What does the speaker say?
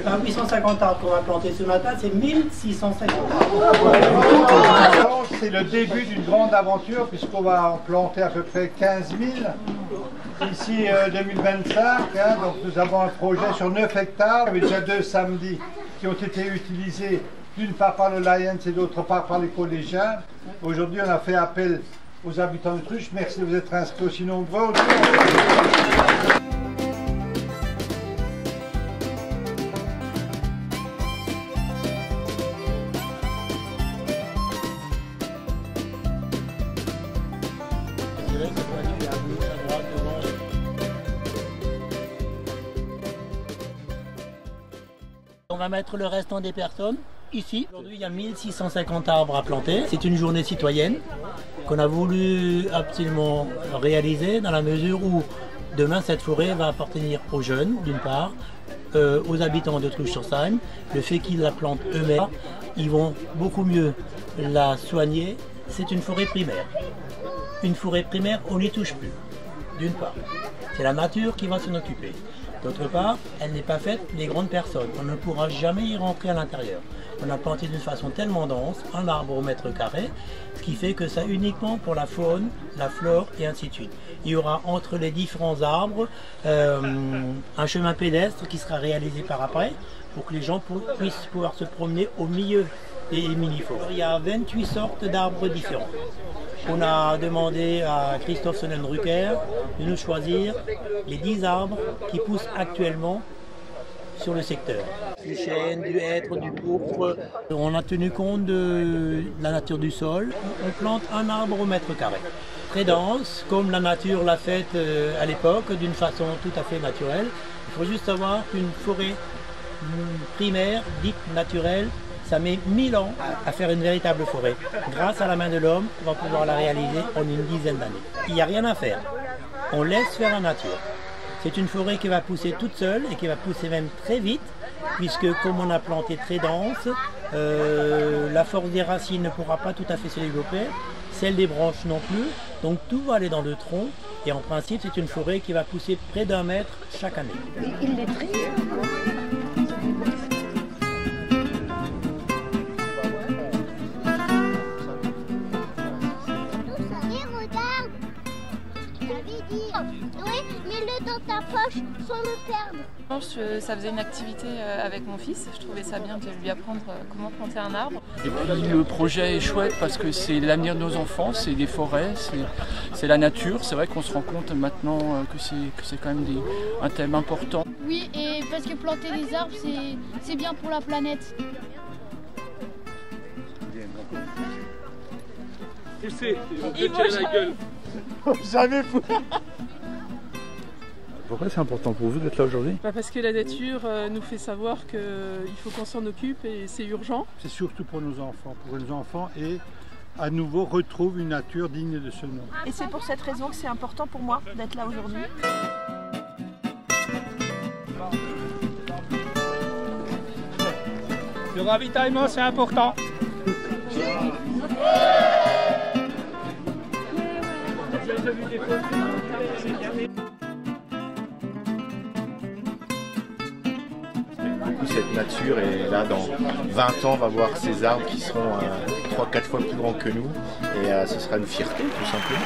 pas 850 arbres qu'on va planter ce matin, c'est 1650 arbres. C'est le début d'une grande aventure puisqu'on va en planter à peu près 15 000 d'ici 2025. Hein, donc nous avons un projet sur 9 hectares, avec déjà 2 samedis qui ont été utilisés d'une part par le Lions et d'autre part par les collégiens. Aujourd'hui on a fait appel aux habitants de Truche. Merci de vous être inscrits aussi nombreux. On va mettre le restant des personnes ici. Aujourd'hui, il y a 1650 arbres à planter. C'est une journée citoyenne qu'on a voulu absolument réaliser dans la mesure où demain, cette forêt va appartenir aux jeunes, d'une part, aux habitants de Truche-sur-Seine. Le fait qu'ils la plantent eux-mêmes, ils vont beaucoup mieux la soigner. C'est une forêt primaire. Une forêt primaire, on n'y touche plus, d'une part. C'est la nature qui va s'en occuper. D'autre part, elle n'est pas faite pour les grandes personnes. On ne pourra jamais y rentrer à l'intérieur. On a planté d'une façon tellement dense, un arbre au mètre carré, ce qui fait que c'est uniquement pour la faune, la flore et ainsi de suite. Il y aura entre les différents arbres un chemin pédestre qui sera réalisé par après pour que les gens puissent pouvoir se promener au milieu des mini-forêts. Il y a 28 sortes d'arbres différents. On a demandé à Christophe Sonnenrucker de nous choisir les 10 arbres qui poussent actuellement sur le secteur. Du chêne, du hêtre, du pourpre. On a tenu compte de la nature du sol. On plante un arbre au mètre carré. Très dense, comme la nature l'a faite à l'époque, d'une façon tout à fait naturelle. Il faut juste savoir qu'une forêt primaire, dite naturelle, ça met 1000 ans à faire une véritable forêt. Grâce à la main de l'homme, on va pouvoir la réaliser en une dizaine d'années. Il n'y a rien à faire. On laisse faire la nature. C'est une forêt qui va pousser toute seule et qui va pousser même très vite, puisque comme on a planté très dense, la force des racines ne pourra pas tout à fait se développer, celle des branches non plus, donc tout va aller dans le tronc, et en principe c'est une forêt qui va pousser près d'1 mètre chaque année. Il les trie. Oui, mets-le dans ta poche sans le perdre. Ça faisait une activité avec mon fils, je trouvais ça bien de lui apprendre comment planter un arbre. Et puis le projet est chouette parce que c'est l'avenir de nos enfants, c'est des forêts, c'est la nature. C'est vrai qu'on se rend compte maintenant que c'est quand même un thème important. Oui, et parce que planter des arbres, c'est bien pour la planète. Poussez, ils vont te tirer la gueule. Jamais fou. Pourquoi c'est important pour vous d'être là aujourd'hui? Parce que la nature nous fait savoir qu'il faut qu'on s'en occupe et c'est urgent. C'est surtout pour nos enfants et à nouveau retrouvent une nature digne de ce nom. Et c'est pour cette raison que c'est important pour moi d'être là aujourd'hui. Le ravitaillement, c'est important. Cette nature et là dans 20 ans on va voir ces arbres qui seront 3-4 fois plus grands que nous et ce sera une fierté tout simplement.